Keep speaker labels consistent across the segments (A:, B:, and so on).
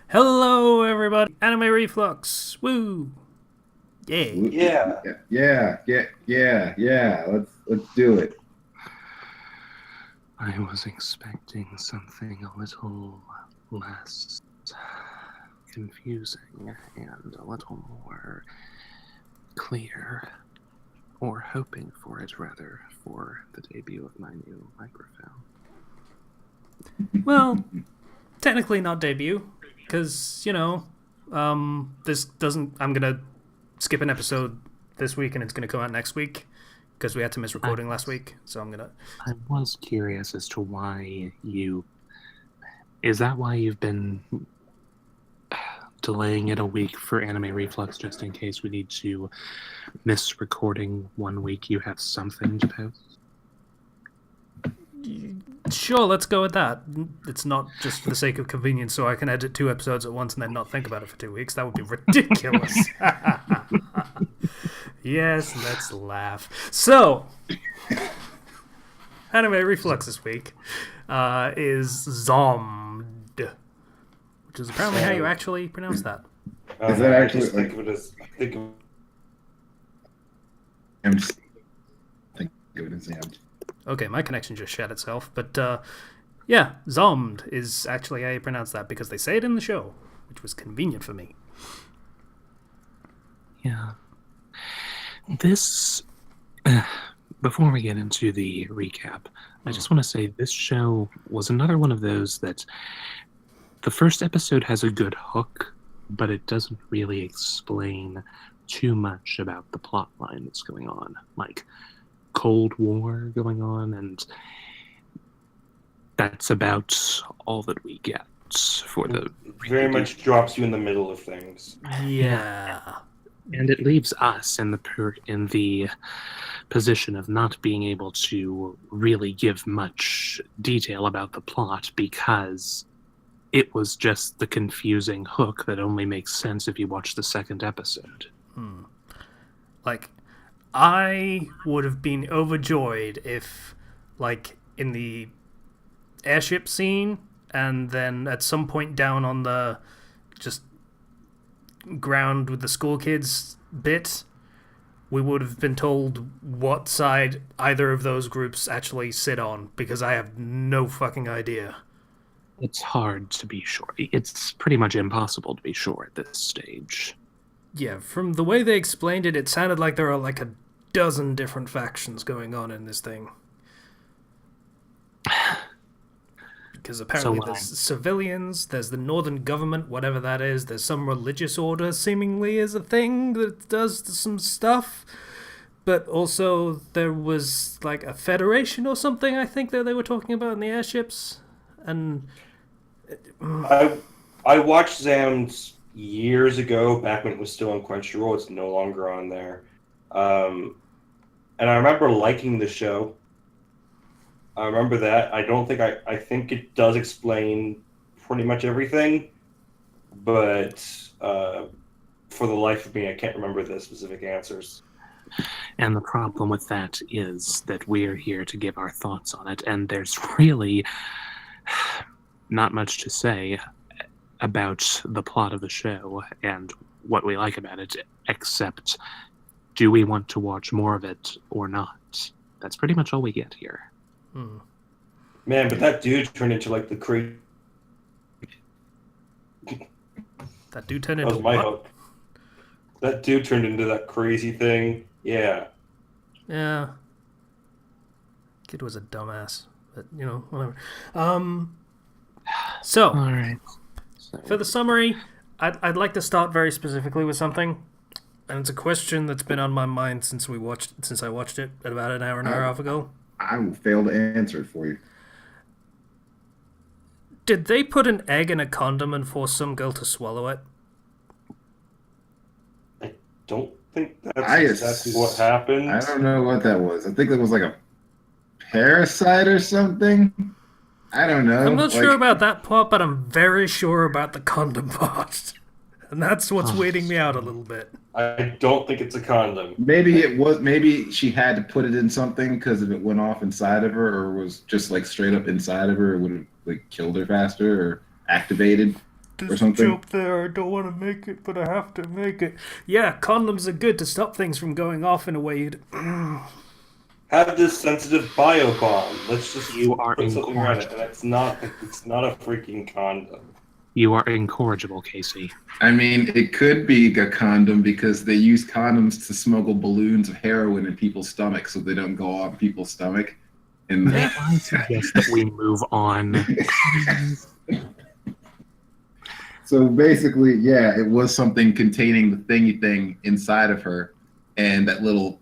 A: Hello, everybody. Anime Reflux. Woo. Yay.
B: Yeah.
C: Yeah. Let's do it.
D: I was expecting something a little less confusing and a little more clear, or hoping for it rather, for the debut of my new microphone.
A: Well, technically not debut, because, this doesn't. I'm going to skip an episode this week and it's going to come out next week because we had to miss recording last week. So I'm going to.
D: I was curious as to why you. Is that why you've been delaying it a week for Anime Reflux just in case we need to miss recording 1 week? You have something to post?
A: Sure, let's go with that. It's not just for the sake of convenience, so I can edit 2 episodes at once and then not think about it for 2 weeks. That would be ridiculous. Yes, let's laugh. So, Anime Reflux this week is Xam'd, which is apparently how you actually pronounce that.
C: Is that
B: I
C: actually
B: just think
C: like?
B: of it as
C: I'm just think of it as Xam'd.
A: Okay, my connection just shat itself, but yeah, Xam'd is actually how you pronounce that because they say it in the show, which was convenient for me.
D: Yeah. This, before we get into the recap, I just want to say this show was another one of those that the first episode has a good hook, but it doesn't really explain too much about the plot line that's going on. Like Cold War going on, and that's about all that we get for the
B: very much drops you in the middle of things.
A: Yeah.
D: and it leaves us in the position of not being able to really give much detail about the plot because it was just the confusing hook that only makes sense if you watch the second episode.
A: Like, I would have been overjoyed if, like, in the airship scene, and then at some point down on the just ground with the school kids bit, we would have been told what side either of those groups actually sit on, because I have no fucking idea.
D: It's hard to be sure. It's pretty much impossible to be sure at this stage.
A: Yeah, from the way they explained it, it sounded like there are like a dozen different factions going on in this thing. Because apparently there's civilians, there's the northern government, whatever that is, there's some religious order seemingly is a thing that does some stuff, but also there was like a federation or something, I think, that they were talking about in the airships, and...
B: I watched Xam'd years ago, back when it was still on Crunchyroll. It's no longer on there. And I remember liking the show. I remember that. I think it does explain pretty much everything, but for the life of me, I can't remember the specific answers.
D: And the problem with that is that we're here to give our thoughts on it, and there's really not much to say about the plot of the show and what we like about it, except do we want to watch more of it or not? That's pretty much all we get here.
B: Man, but that dude turned into like the crazy.
A: That dude turned
B: That
A: into
B: was my
A: what?
B: hope. That dude turned into that crazy thing. Yeah.
A: Yeah. Kid was a dumbass, but, whatever. So,
D: All right. So,
A: for the summary, I'd like to start very specifically with something, and it's a question that's been on my mind since I watched it about an hour and a half ago.
C: I will fail to answer it for you.
A: Did they put an egg in a condom and force some girl to swallow it?
B: I don't think that's exactly what happened.
C: I don't know what that was. I think it was like a parasite or something. I don't know.
A: I'm not sure about that part, but I'm very sure about the condom part. And that's what's waiting me out a little bit.
B: I don't think it's a condom.
C: Maybe it was. Maybe she had to put it in something because if it went off inside of her, or was just like straight up inside of her, it would have like killed her faster or activated.
A: There's a
C: something.
A: joke there. I don't want to make it, but I have to make it. Yeah, condoms are good to stop things from going off in a way.
B: Have this sensitive bio bomb. Let's just
D: You are
B: put something around it,
D: incorrigible.
B: and it's not a freaking condom.
D: You are incorrigible, Casey.
C: I mean, it could be a condom because they use condoms to smuggle balloons of heroin in people's stomachs so they don't go off people's stomach. And
D: May I suggest that we move on?
C: so basically, yeah, it was something containing the thingy thing inside of her, and that little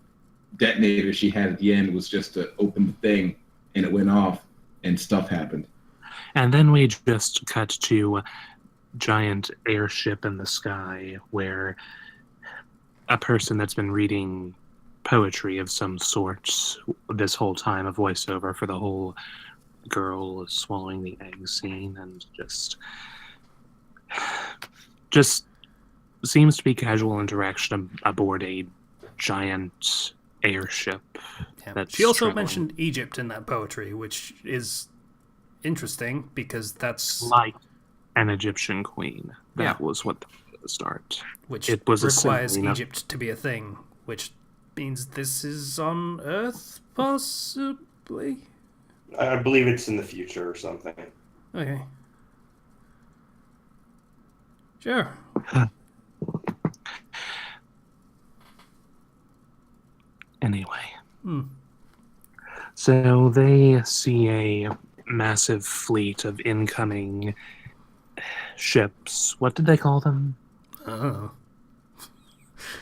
C: detonator she had at the end was just to open the thing, and it went off, and stuff happened.
D: And then we just cut to a giant airship in the sky where a person that's been reading poetry of some sort this whole time, a voiceover for the whole girl swallowing the egg scene, and just seems to be casual interaction aboard a giant airship.
A: Yeah.
D: That's
A: She also
D: traveling.
A: mentioned Egypt in that poetry, which is interesting because that's
D: Like an Egyptian queen. That
A: Yeah.
D: was what the start.
A: which
D: It was a
A: requires
D: simile, no?
A: Egypt to be a thing, which means this is on Earth, possibly.
B: I believe it's in the future or something.
A: Okay. Sure.
D: Anyway.
A: Hmm.
D: So they see a massive fleet of incoming ships. What did they call them?
A: Oh.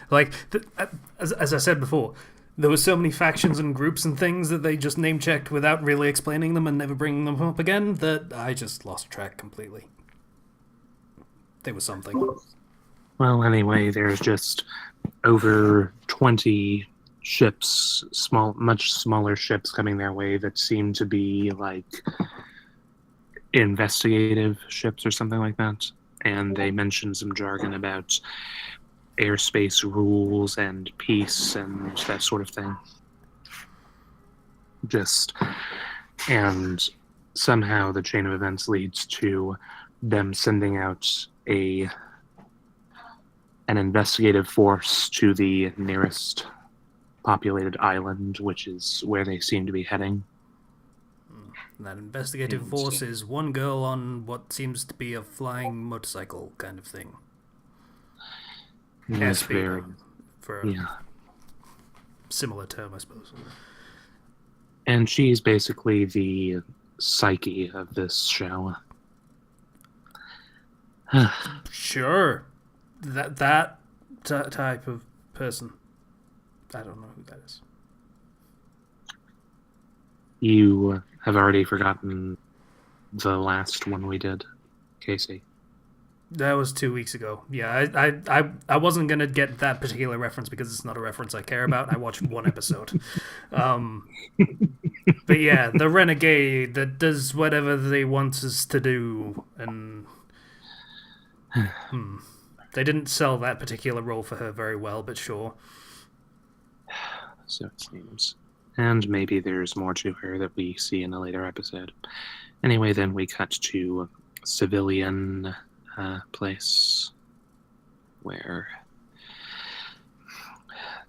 A: Like, as I said before, there were so many factions and groups and things that they just name checked without really explaining them and never bringing them up again that I just lost track completely. They were something.
D: Well, anyway, there's just over 20 ships, much smaller ships coming their way that seem to be like investigative ships or something like that. And they mention some jargon about airspace rules and peace and that sort of thing. And somehow the chain of events leads to them sending out an investigative force to the nearest populated island, which is where they seem to be heading.
A: And that investigative force is one girl on what seems to be a flying motorcycle kind of thing.
D: That's
A: Airspeed,
D: very,
A: for a
D: yeah.
A: similar term, I suppose.
D: And she's basically the psyche of this show.
A: Sure. That type of person. I don't know who that is.
D: You have already forgotten the last one we did, Casey.
A: That was 2 weeks ago. Yeah, I wasn't gonna get that particular reference because it's not a reference I care about. I watched one episode. But yeah, the renegade that does whatever they want us to do, and they didn't sell that particular role for her very well, but sure.
D: So it seems. And maybe there's more to her that we see in a later episode. Anyway, then we cut to a civilian place where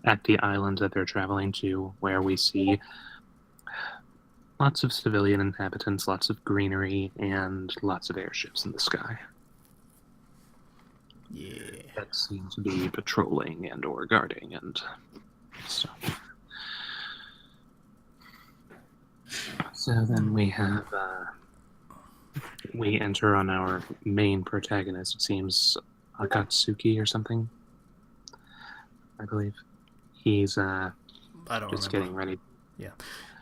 D: at the island that they're traveling to, where we see lots of civilian inhabitants, lots of greenery, and lots of airships in the sky.
A: Yeah.
D: That seem to be patrolling and or guarding and stuff. So then we have we enter on our main protagonist. It seems Akatsuki or something, I believe. He's
A: I don't
D: just
A: remember.
D: getting ready.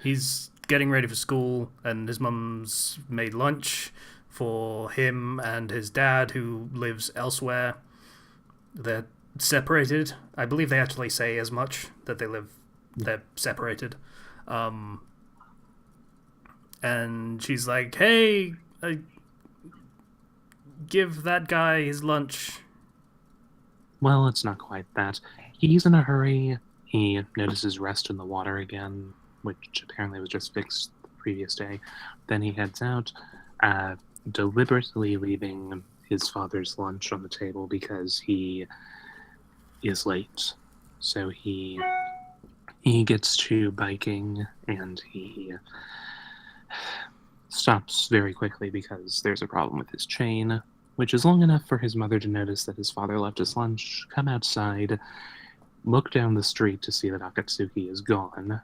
A: He's getting ready for school, and his mum's made lunch for him and his dad, who lives elsewhere. They're separated. I believe they actually say as much, that they're separated. And she's like, hey, give that guy his lunch.
D: Well, it's not quite that. He's in a hurry. He notices rust in the water again, which apparently was just fixed the previous day. Then he heads out. deliberately leaving his father's lunch on the table because he is late. So he gets to biking, and he stops very quickly because there's a problem with his chain, which is long enough for his mother to notice that his father left his lunch, come outside, look down the street to see that Akatsuki is gone,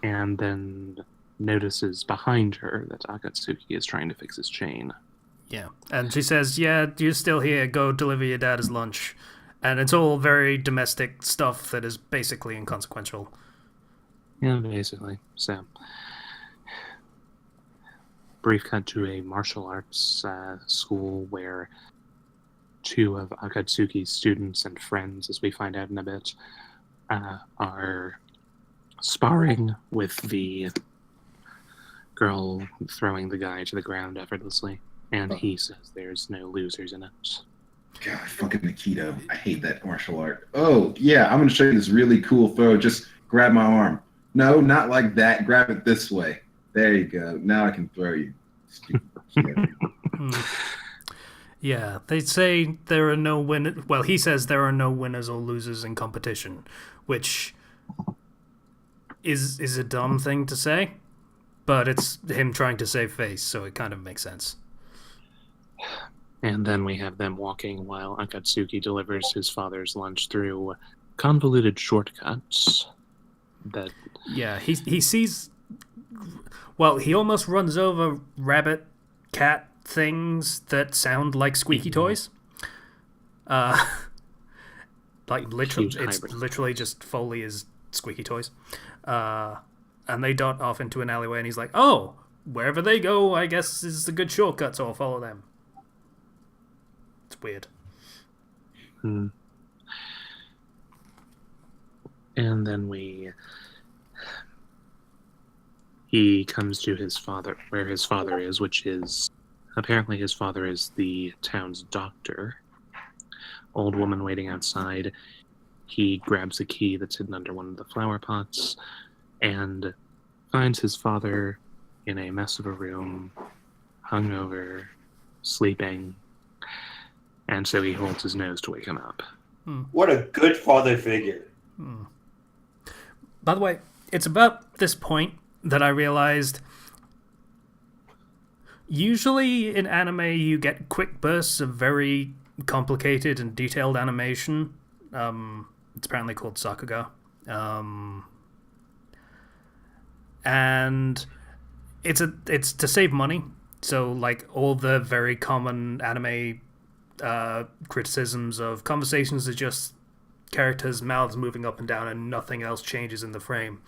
D: and then notices behind her that Akatsuki is trying to fix his chain.
A: Yeah. And she says, yeah, you're still here. Go deliver your dad his lunch. And it's all very domestic stuff that is basically inconsequential.
D: Yeah, basically. So, brief cut to a martial arts school where two of Akatsuki's students and friends, as we find out in a bit, are sparring with the girl throwing the guy to the ground effortlessly. And he says there's no losers in it.
C: God, fucking Nikita. I hate that martial art. Oh, yeah, I'm going to show you this really cool throw. Just grab my arm. No, not like that. Grab it this way. There you go. Now I can throw you. Stupid kid.
A: Yeah, they say there are no winners. Well, he says there are no winners or losers in competition, which is a dumb thing to say, but it's him trying to save face, so it kind of makes sense.
D: And then we have them walking while Akatsuki delivers his father's lunch through convoluted shortcuts. That
A: Yeah, he sees. Well, he almost runs over rabbit, cat things that sound like squeaky toys. Like literally,
D: Cute
A: it's
D: hybrid.
A: literally just Foley is squeaky toys. And they dart off into an alleyway, and he's like, "Oh, wherever they go, I guess is a good shortcut, so I'll follow them." It's weird.
D: And then he comes to his father, where his father is, which is apparently his father is the town's doctor. Old woman waiting outside. He grabs a key that's hidden under one of the flower pots and finds his father in a mess of a room, hungover, sleeping, and so he holds his nose to wake him up.
B: What a good father figure.
A: By the way, it's about this point that I realized usually in anime you get quick bursts of very complicated and detailed animation. It's apparently called Sakuga. And it's to save money. So like all the very common anime criticisms of conversations are just characters' mouths moving up and down and nothing else changes in the frame.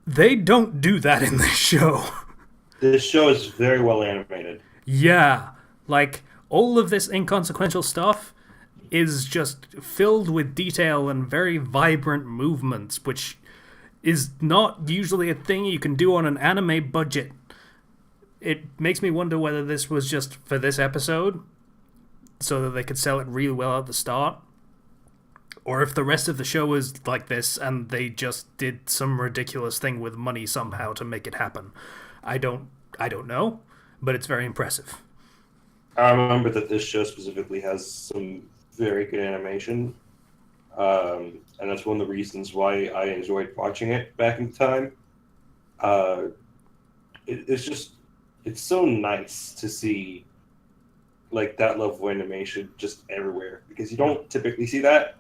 A: They don't do that in this show.
B: This show is very well animated.
A: Yeah, like all of this inconsequential stuff is just filled with detail and very vibrant movements, which is not usually a thing you can do on an anime budget. It makes me wonder whether this was just for this episode so that they could sell it really well at the start, or if the rest of the show is like this and they just did some ridiculous thing with money somehow to make it happen. I don't know, but it's very impressive.
B: I remember that this show specifically has some very good animation, and that's one of the reasons why I enjoyed watching it back in time. It's so nice to see like that level of animation just everywhere, because you don't typically see that,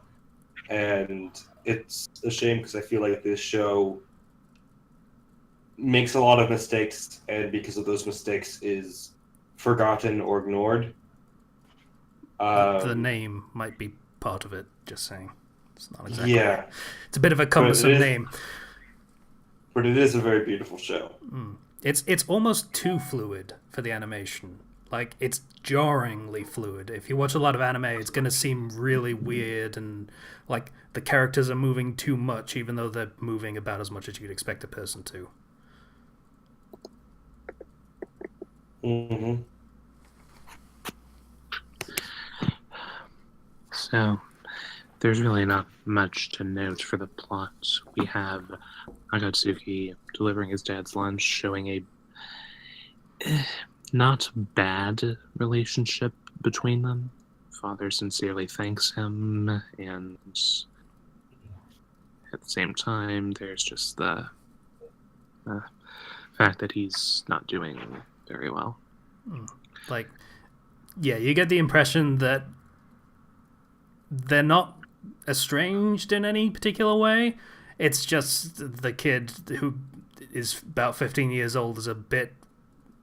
B: and it's a shame because I feel like this show makes a lot of mistakes, and because of those mistakes is forgotten or ignored.
A: The name might be part of it, just saying. It's not exactly.
B: Yeah.
A: It's a bit of a cumbersome name.
B: But it is a very beautiful show.
A: It's almost too fluid for the animation. Like, it's jarringly fluid. If you watch a lot of anime, it's going to seem really weird and like the characters are moving too much, even though they're moving about as much as you'd expect a person to.
B: Mm-hmm.
D: So, there's really not much to note for the plot. We have Akatsuki delivering his dad's lunch, showing not bad relationship between them. Father sincerely thanks him, and at the same time, there's just the fact that he's not doing very well.
A: Like, yeah, you get the impression that they're not estranged in any particular way. It's just the kid who is about 15 years old is a bit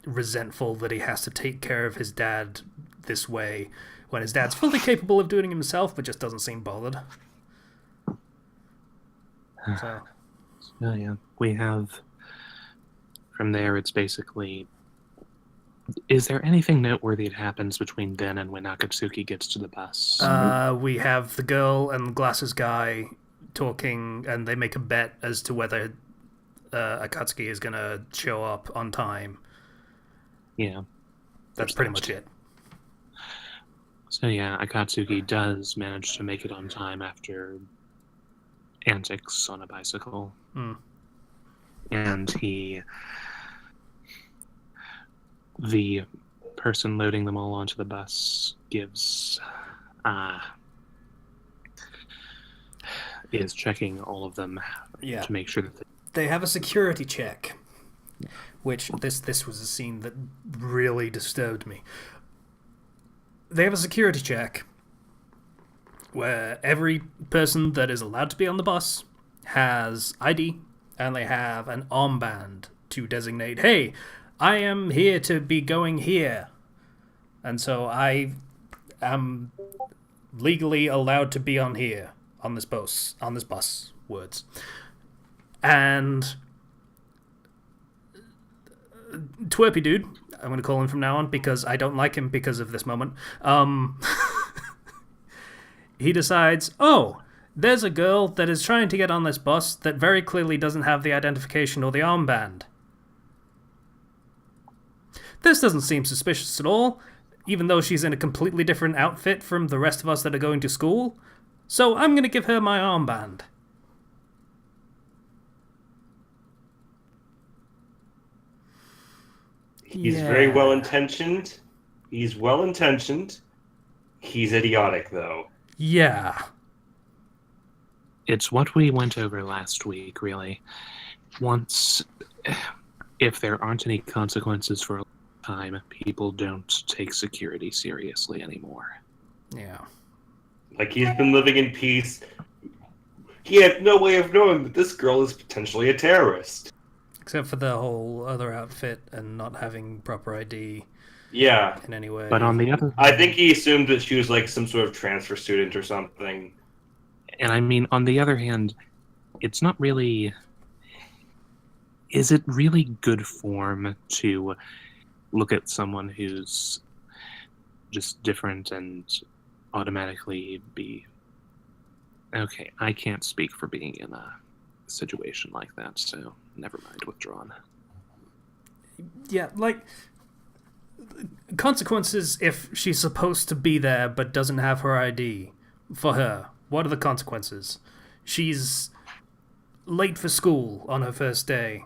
A: resentful that he has to take care of his dad this way when his dad's fully capable of doing it himself, but just doesn't seem bothered. So,
D: Yeah, we have from there. It's basically. Is there anything noteworthy that happens between then and when Akatsuki gets to the bus?
A: we have the girl and the glasses guy talking, and they make a bet as to whether Akatsuki is going to show up on time.
D: Yeah.
A: That's pretty much it.
D: So yeah, Akatsuki does manage to make it on time after antics on a bicycle. And the person loading them all onto the bus is checking all of them to make sure that
A: they have a security check, which this was a scene that really disturbed me. They have a security check where every person that is allowed to be on the bus has ID, and they have an armband to designate, hey, I am here to be going here, and so I am legally allowed to be on here, on this bus, words. And Twerpy Dude, I'm going to call him from now on because I don't like him because of this moment, he decides, oh, there's a girl that is trying to get on this bus that very clearly doesn't have the identification or the armband. This doesn't seem suspicious at all, even though she's in a completely different outfit from the rest of us that are going to school. So I'm going to give her my armband.
B: He's very well-intentioned. He's well-intentioned. He's idiotic, though.
A: Yeah.
D: It's what we went over last week, really. If there aren't any consequences for a long time, people don't take security seriously anymore.
A: Yeah.
B: Like, he's been living in peace. He had no way of knowing that this girl is potentially a terrorist.
A: Except for the whole other outfit and not having proper ID.
B: Yeah.
A: In any way.
D: But on the other hand,
B: I think he assumed that she was like some sort of transfer student or something.
D: And I mean, on the other hand, it's not really... Is it really good form to look at someone who's just different and automatically be... Okay, I can't speak for being in a situation like that, so never mind, withdrawn.
A: Yeah, like... Consequences if she's supposed to be there but doesn't have her ID. For her. What are the consequences? She's late for school on her first day,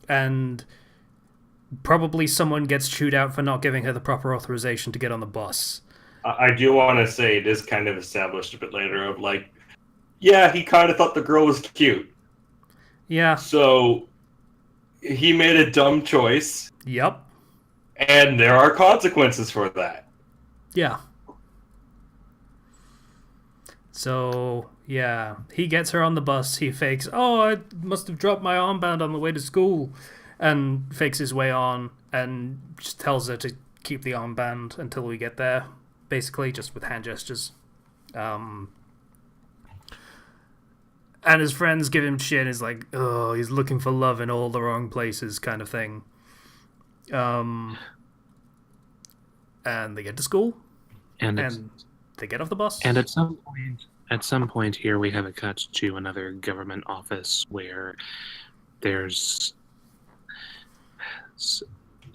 A: and probably someone gets chewed out for not giving her the proper authorization to get on the bus.
B: I do want to say it is kind of established a bit later of like, yeah, he kind of thought the girl was cute.
A: Yeah.
B: So he made a dumb choice.
A: Yep.
B: And there are consequences for that.
A: Yeah. So, yeah, he gets her on the bus, he fakes, oh, I must have dropped my armband on the way to school, and fakes his way on, and just tells her to keep the armband until we get there, basically, just with hand gestures. And his friends give him shit, he's like, oh, he's looking for love in all the wrong places, kind of thing. And they get to school, and they get off the bus.
D: And at some point here, we have a cut to another government office where there's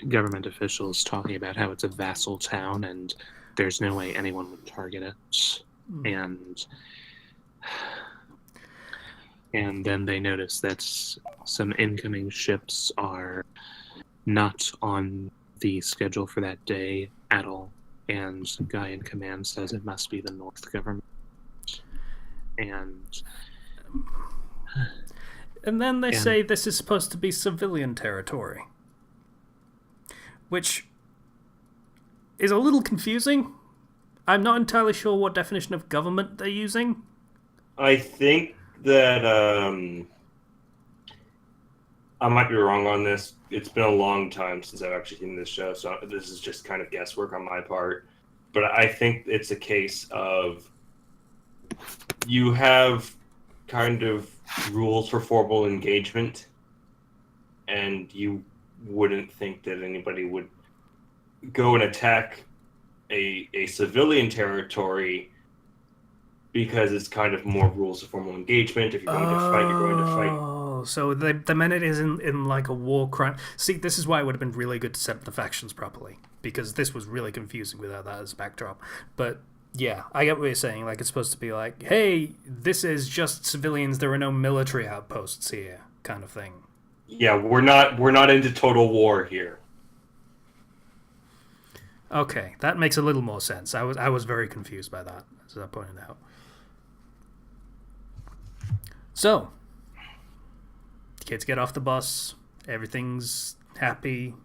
D: government officials talking about how it's a vassal town and there's no way anyone would target it. And then they notice that some incoming ships are not on the schedule for that day at all, and guy in command says it must be the North government. And
A: then they say this is supposed to be civilian territory, which is a little confusing. I'm not entirely sure what definition of government they're using.
B: I think that I might be wrong on this. It's been a long time since I've actually seen this show, so this is just kind of guesswork on my part. But I think it's a case of you have kind of rules for formal engagement, and you wouldn't think that anybody would go and attack a civilian territory because it's kind of more rules of formal engagement. If you're going to fight, you're going to fight.
A: Oh, so the meant it is in like a war crime. See, this is why it would have been really good to set up the factions properly, because this was really confusing without that as a backdrop. But yeah, I get what you're saying. Like, it's supposed to be like, hey, this is just civilians. There are no military outposts here, kind of thing.
B: Yeah, we're not into total war here.
A: Okay, that makes a little more sense. I was very confused by that, as I pointed out. So, kids get off the bus. Everything's happy.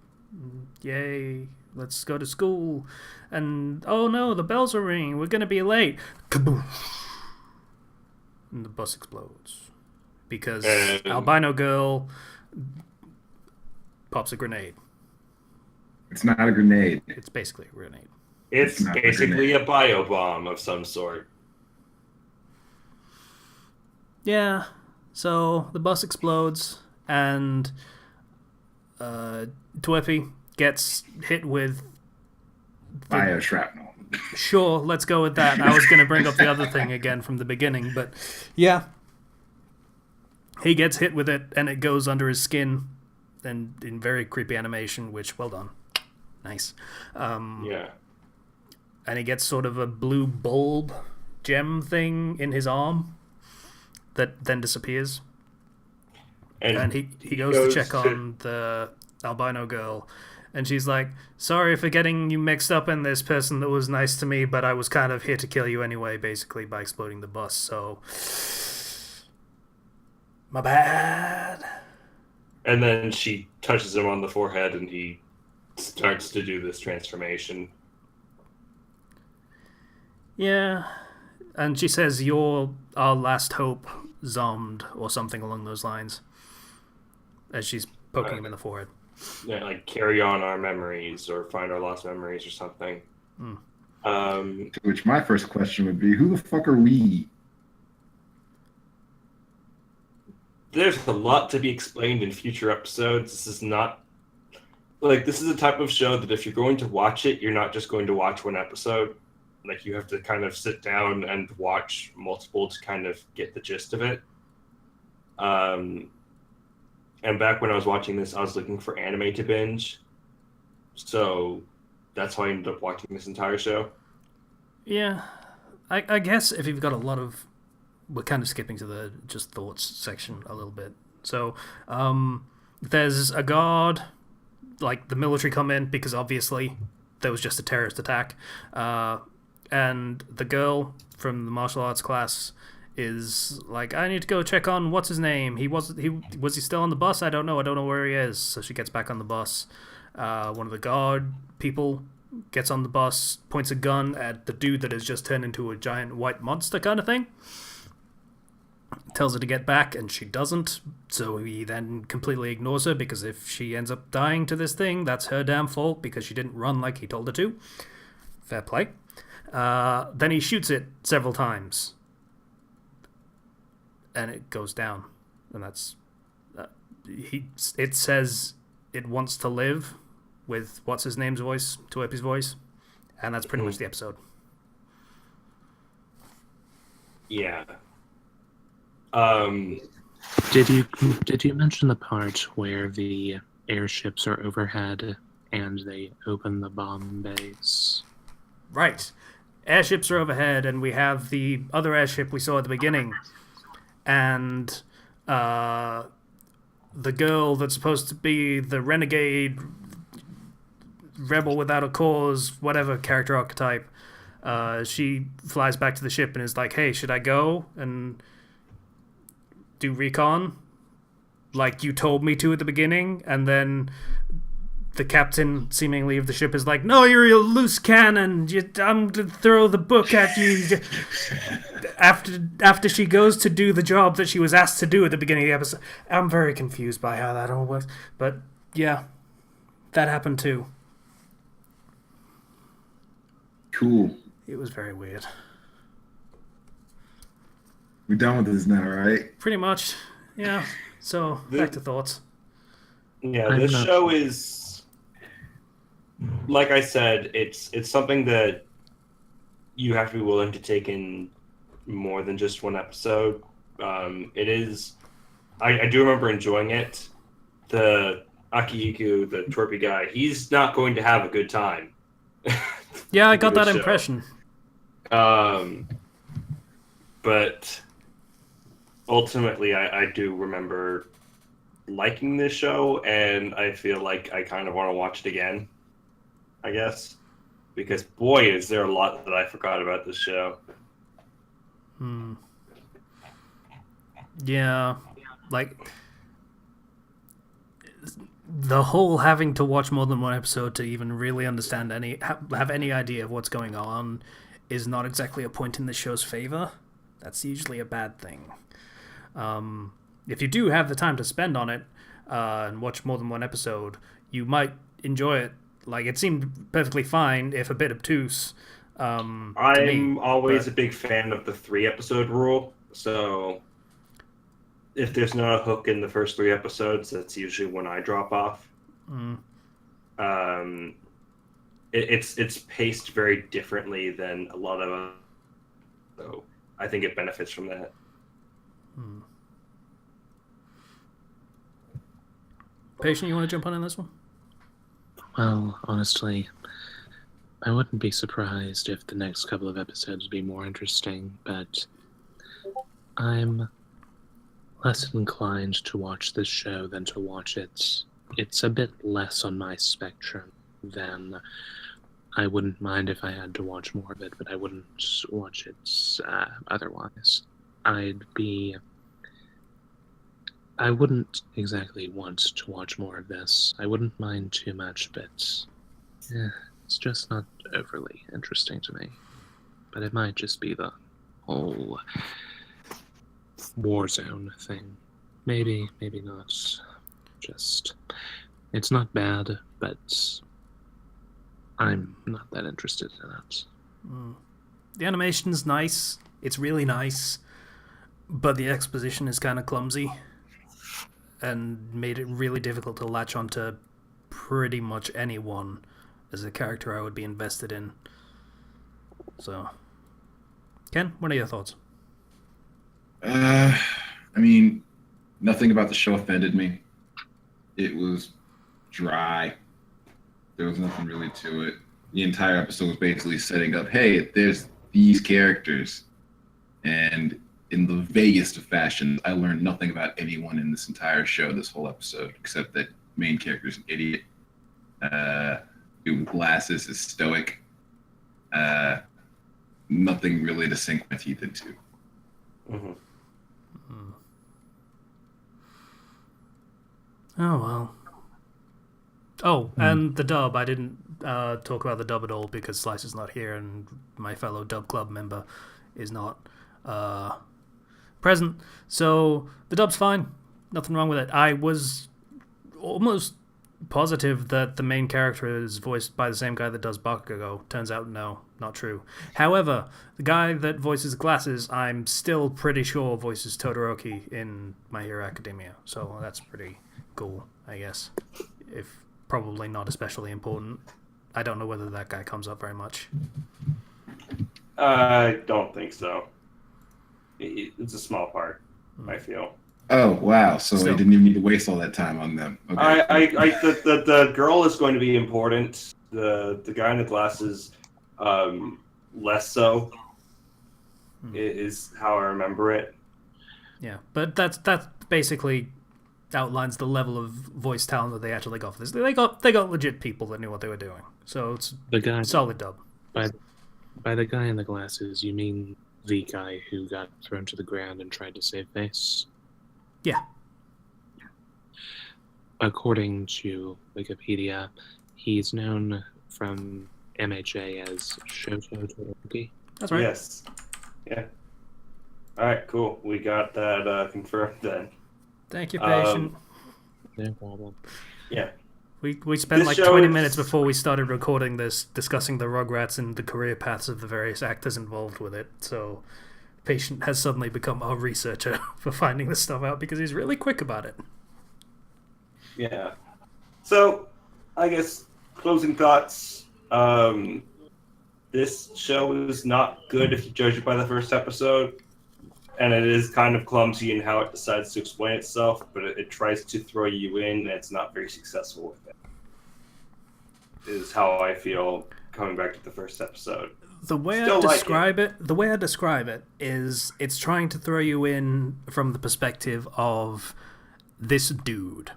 A: Yay, let's go to school. And, oh no, the bells are ringing. We're going to be late. Kaboom! And the bus explodes. Because albino girl pops a grenade.
C: It's not a grenade.
A: It's basically a grenade.
B: It's basically a biobomb of some sort.
A: Yeah, so the bus explodes, and Twippy gets hit with...
C: Bio shrapnel.
A: Sure, let's go with that. I was going to bring up the other thing again from the beginning, but yeah. He gets hit with it, and it goes under his skin, and in very creepy animation, which, well done. Nice.
B: Yeah.
A: And he gets sort of a blue bulb gem thing in his arm that then disappears. And he goes to check on the albino girl, and she's like, sorry for getting you mixed up in this person that was nice to me, but I was kind of here to kill you anyway, basically, by exploding the bus, so... My bad.
B: And then she touches him on the forehead, and he starts to do this transformation.
A: Yeah. And she says, you're our last hope, Xam'd, or something along those lines, as she's poking him in the forehead.
B: Yeah, like carry on our memories or find our lost memories or something.
C: To which my first question would be, who the fuck are we?
B: There's a lot to be explained in future episodes. This is not... Like, this is a type of show that if you're going to watch it, you're not just going to watch one episode. Like, you have to kind of sit down and watch multiple to kind of get the gist of it. And back when I was watching this, I was looking for anime to binge. So that's how I ended up watching this entire show.
A: Yeah. I guess if you've got a lot of... We're kind of skipping to the just thoughts section a little bit. So, there's a guard, like the military come in because obviously there was just a terrorist attack. And the girl from the martial arts class is like, I need to go check on what's his name. Was he still on the bus? I don't know where he is. So she gets back on the bus. One of the guard people gets on the bus, points a gun at the dude that has just turned into a giant white monster kind of thing. Tells her to get back, and she doesn't, so he then completely ignores her, because if she ends up dying to this thing, that's her damn fault, because she didn't run like he told her to. Fair play. Then he shoots it several times, and it goes down, and that's... it says it wants to live, with what's-his-name's voice, Tuepi's voice, and that's pretty much the episode.
B: Yeah.
D: Did you mention the part where the airships are overhead and they open the bomb bays?
A: Right. Airships are overhead, and we have the other airship we saw at the beginning. And the girl that's supposed to be the renegade rebel without a cause, whatever character archetype. She flies back to the ship and is like, hey, should I go and do recon? Like you told me to at the beginning, and then the captain, seemingly, of the ship is like, no, you're a loose cannon. I'm going to throw the book at you. After she goes to do the job that she was asked to do at the beginning of the episode. I'm very confused by how that all works. But, yeah, that happened too.
C: Cool.
A: It was very weird.
C: We're done with this now, right?
A: Pretty much, yeah. So, back to thoughts.
B: Yeah, this show is... Like I said, it's something that you have to be willing to take in more than just one episode. It is... I do remember enjoying it. The Akihiko, the twerpy guy, he's not going to have a good time.
A: Yeah, I got that impression.
B: But ultimately, I do remember liking this show, and I feel like I kind of want to watch it again, I guess. Because, boy, is there a lot that I forgot about this show.
A: Yeah, like... The whole having to watch more than one episode to even really understand have any idea of what's going on is not exactly a point in the show's favor. That's usually a bad thing. If you do have the time to spend on it and watch more than one episode, you might enjoy it. Like, it seemed perfectly fine, if a bit obtuse.
B: I'm always a big fan of the 3-episode rule, so... If there's not a hook in the first 3 episodes, that's usually when I drop off. It's paced very differently than a lot of, so I think it benefits from that.
A: Patient, you want to jump on in this one?
D: Well, honestly, I wouldn't be surprised if the next couple of episodes would be more interesting, but I'm less inclined to watch this show than to watch it. It's a bit less on my spectrum than I wouldn't mind if I had to watch more of it, but I wouldn't watch it otherwise. I wouldn't exactly want to watch more of this. I wouldn't mind too much, but it's just not overly interesting to me. But it might just be the whole Warzone thing. Maybe not. Just, it's not bad, but I'm not that interested in it.
A: The animation's nice. It's really nice. But the exposition is kind of clumsy and made it really difficult to latch onto pretty much anyone as a character I would be invested in. So, Ken, what are your thoughts?
C: I mean, nothing about the show offended me. It was dry. There was nothing really to it. The entire episode was basically setting up, hey, there's these characters. And in the vaguest of fashions, I learned nothing about anyone in this entire show, this whole episode, except that main character's an idiot. Dude with glasses is stoic. Nothing really to sink my teeth into.
A: Oh, well. Oh, and the dub. I didn't talk about the dub at all because Slice is not here and my fellow dub club member is not present. So the dub's fine. Nothing wrong with it. I was almost positive that the main character is voiced by the same guy that does Bakugo. Turns out, no, not true. However, the guy that voices Glasses, I'm still pretty sure voices Todoroki in My Hero Academia. So that's pretty cool, I guess. If probably not especially important. I don't know whether that guy comes up very much.
B: I don't think so. It's a small part, I feel.
C: Oh, wow. So
A: Still.
C: I didn't even need to waste all that time on them. Okay.
B: The girl is going to be important. The guy in the glasses, less so, is how I remember it.
A: Yeah, but that's basically outlines the level of voice talent that they actually got for this. They got legit people that knew what they were doing. So it's
D: The guy
A: solid dub.
D: by the guy in the glasses, you mean the guy who got thrown to the ground and tried to save face?
A: Yeah.
D: According to Wikipedia, he's known from MHA as Shoto Todoroki.
A: That's right.
B: Yes. Yeah. All right, cool. We got that confirmed then.
A: Thank you, patient.
D: No problem.
B: Yeah.
A: We spent
B: This
A: like
B: show
A: 20
B: is-
A: minutes before we started recording this discussing the Rugrats and the career paths of the various actors involved with it. So, patient has suddenly become our researcher for finding this stuff out because he's really quick about it.
B: Yeah. So, I guess closing thoughts. This show is not good if you judge it by the first episode, and it is kind of clumsy in how it decides to explain itself. But it tries to throw you in, and it's not very successful with it. Is how I feel coming back to the first episode.
A: The way
B: Still
A: I
B: like
A: describe it is it's trying to throw you in from the perspective of this dude.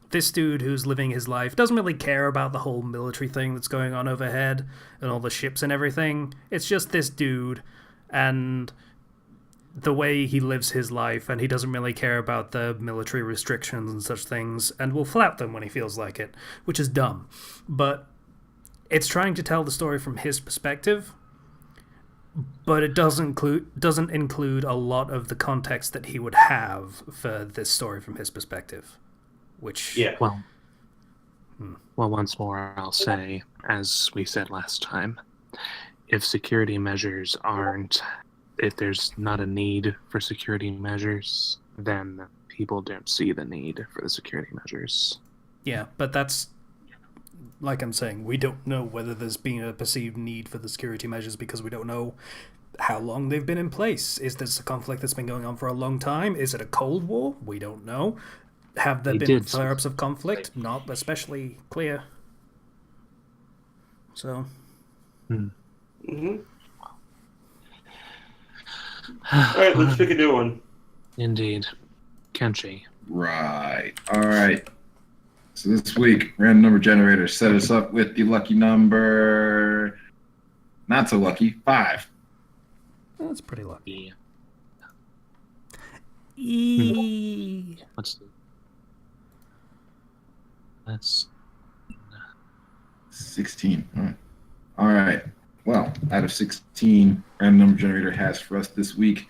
A: This dude who's living his life doesn't really care about the whole military thing that's going on overhead and all the ships and everything. It's just this dude and the way he lives his life, and he doesn't really care about the military restrictions and such things, and will flout them when he feels like it, which is dumb. But it's trying to tell the story from his perspective, but it doesn't include a lot of the context that he would have for this story from his perspective. Which
B: Yeah.
D: Well, once more, I'll say, as we said last time, if there's not a need for security measures, then people don't see the need for the security measures.
A: Yeah, but that's, like I'm saying, we don't know whether there's been a perceived need for the security measures because we don't know how long they've been in place. Is this a conflict that's been going on for a long time? Is it a Cold War? We don't know. Have there been flare-ups of conflict? Not especially clear. So.
B: Mm-hmm. All right, let's pick a new one.
D: Indeed. Kenshi.
C: Right. All right. So this week, random number generator set us up with the lucky number, not so lucky, 5.
A: That's pretty lucky.
D: What's the... That's
C: 16. All right. Well, out of 16, random number generator has for us this week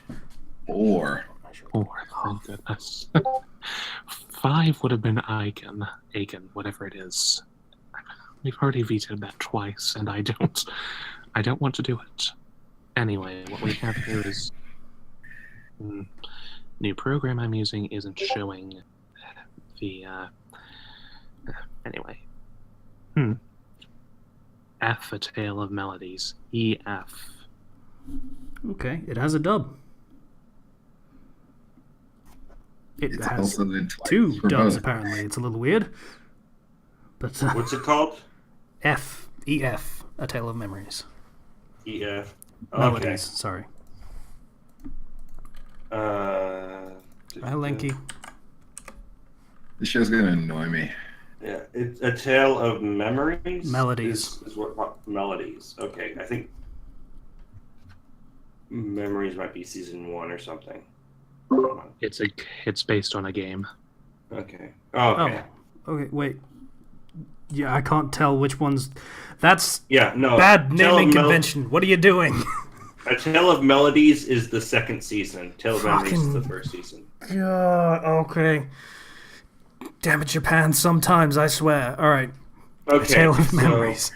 C: 4.
D: 4. Thank goodness. 5 would have been Aiken, whatever it is. We've already vetoed that twice, and I don't want to do it. Anyway, what we have here is new program I'm using isn't showing the anyway. F, A Tale of Melodies. EF.
A: Okay, it has a dub. It
C: It's
A: has
C: also in twice
A: 2
C: for
A: dubs,
C: both.
A: apparently. It's a little weird. But
B: What's it called?
A: EF, A Tale of Memories.
B: EF.
A: Melodies,
B: Okay.
A: sorry.
B: Uh,
A: Hi, Linky.
C: This show's gonna annoy me.
B: Yeah, it's A Tale of Memories?
A: Melodies.
B: Is what melodies. Okay, I think Memories might be season 1 or something.
D: It's based on a game.
B: Okay. Oh, okay.
A: Oh, okay, wait. Yeah, I can't tell which one's... That's
B: Yeah, no.
A: bad
B: Tale
A: naming
B: of
A: convention. What are you doing?
B: A Tale of Melodies is the second season. Tale of Memories is the
A: Fucking-
B: first season.
A: God, okay. Damn it, Japan, sometimes, I swear. Alright,
B: Okay.
A: Tale of
B: so
A: Memories.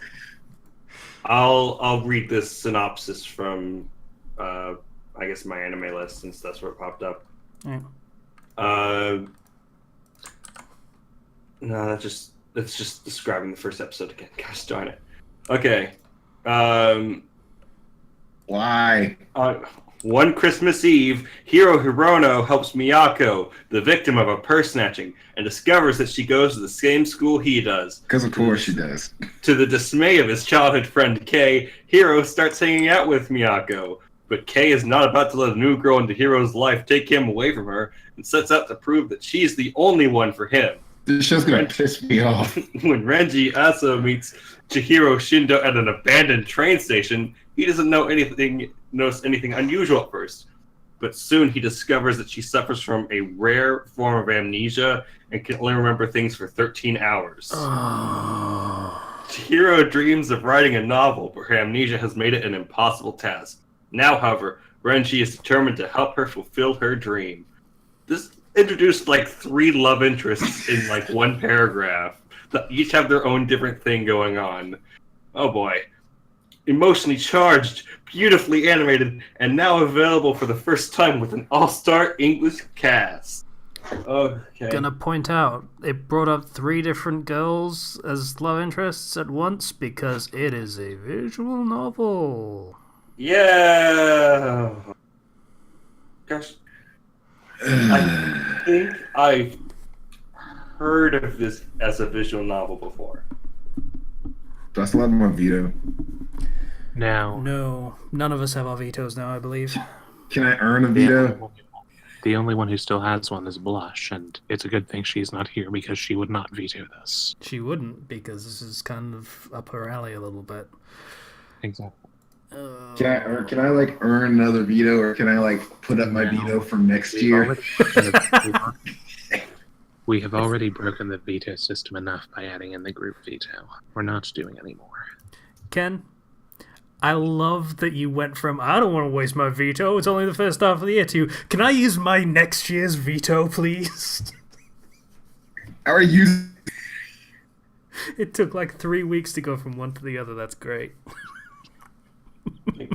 B: I'll read this synopsis from I guess my anime list, since that's where it popped up.
A: Yeah.
B: No, that's just describing the first episode again. Gosh darn it. Okay.
C: Why?
B: One Christmas Eve, Hiro Hirono helps Miyako, the victim of a purse snatching, and discovers that she goes to the same school he does.
C: Because of course she does.
B: To the dismay of his childhood friend Kei, Hiro starts hanging out with Miyako. But Kei is not about to let a new girl into Hiro's life take him away from her, and sets out to prove that she's the only one for him.
C: This show's gonna piss me off.
B: When Renji Asa meets Chihiro Shindo at an abandoned train station, he doesn't notice anything unusual at first. But soon he discovers that she suffers from a rare form of amnesia and can only remember things for 13 hours. Chihiro dreams of writing a novel, but her amnesia has made it an impossible task. Now, however, Renji is determined to help her fulfill her dream. This introduced like 3 love interests in like one paragraph that each have their own different thing going on. Oh boy. Emotionally charged, beautifully animated, and now available for the first time with an all-star English cast. Okay.
A: Gonna point out, it brought up 3 different girls as love interests at once because it is a visual novel.
B: Yeah. Gosh. I think I've heard of this as a visual novel before.
C: Do I still have my veto?
A: No, none of us have our vetoes now, I believe.
C: Can I earn a veto?
D: The only one who still has one is Blush, and it's a good thing she's not here because she would not veto this.
A: She wouldn't, because this is kind of up her alley a little bit.
D: Exactly.
C: Can I like earn another veto, or can I like put up my veto from next year?
D: We have already broken the veto system enough by adding in the group veto. We're not doing any more.
A: Ken, I love that you went from, I don't want to waste my veto, it's only the first half of the year, to, can I use my next year's veto, please?
C: I already used.
A: It took like 3 weeks to go from one to the other, that's great.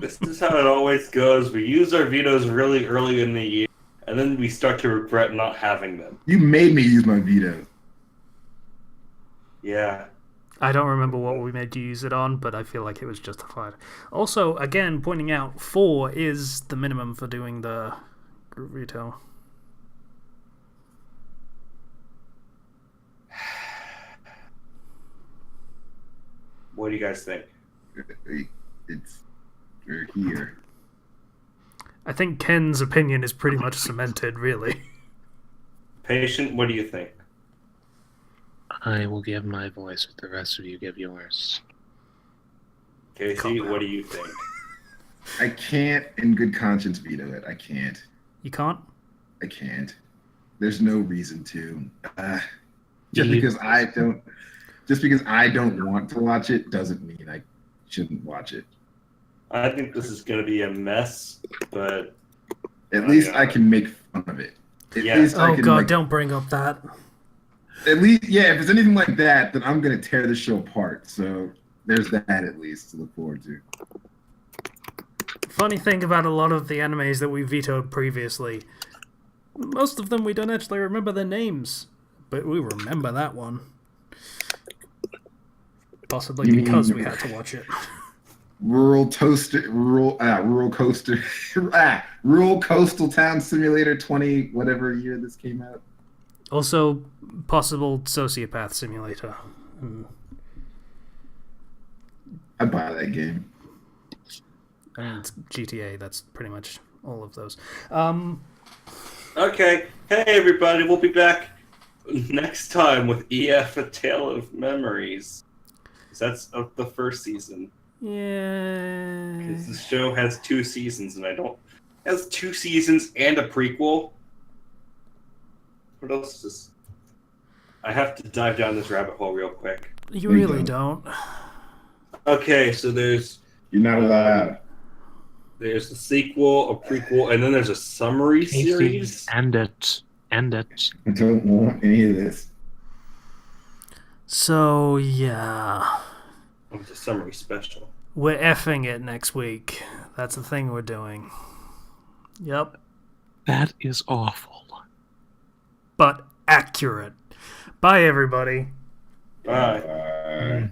B: This is how it always goes. We use our vetoes really early in the year, and then we start to regret not having them.
C: You made me use my veto.
B: Yeah.
A: I don't remember what we made you use it on, but I feel like it was justified. Also, again, pointing out, 4 is the minimum for doing the group veto.
B: What do you guys think?
C: We're here.
A: I think Ken's opinion is pretty much cemented, really.
B: Patient, what do you think?
D: I will give my voice if the rest of you give yours.
B: Casey, what do you think?
C: I can't, in good conscience, veto it. I can't.
A: You can't?
C: I can't. There's no reason to. Just because I don't want to watch it doesn't mean I shouldn't watch it.
B: I think this is going to be a mess, but...
C: At least I can make fun of it. At least I
A: Oh
C: can,
A: god,
C: like,
A: don't bring up that.
C: At least, yeah, if it's anything like that, then I'm going to tear the show apart. So there's that at least to look forward to.
A: Funny thing about a lot of the animes that we vetoed previously, most of them we don't actually remember their names, but we remember that one. Possibly because we had to watch it.
C: Rural Coastal Town Simulator 20, whatever year this came out.
A: Also, possible Sociopath Simulator.
C: I'd buy that game.
A: I mean, it's GTA, that's pretty much all of those.
B: Okay. Hey, everybody. We'll be back next time with EF A Tale of Memories. That's of the first season.
A: Yeah.
B: Because the show has 2 seasons, and it has 2 seasons and a prequel. What else is this? I have to dive down this rabbit hole real quick.
A: You really don't.
B: Okay, so there's...
C: You're not allowed.
B: There's a sequel, a prequel, and then there's a summary series.
D: End it.
C: I don't want any of this.
A: So, yeah.
B: It's a summary special.
A: We're effing it next week. That's the thing we're doing. Yep.
D: That is awful.
A: But accurate. Bye, everybody.
B: Bye.
C: Bye.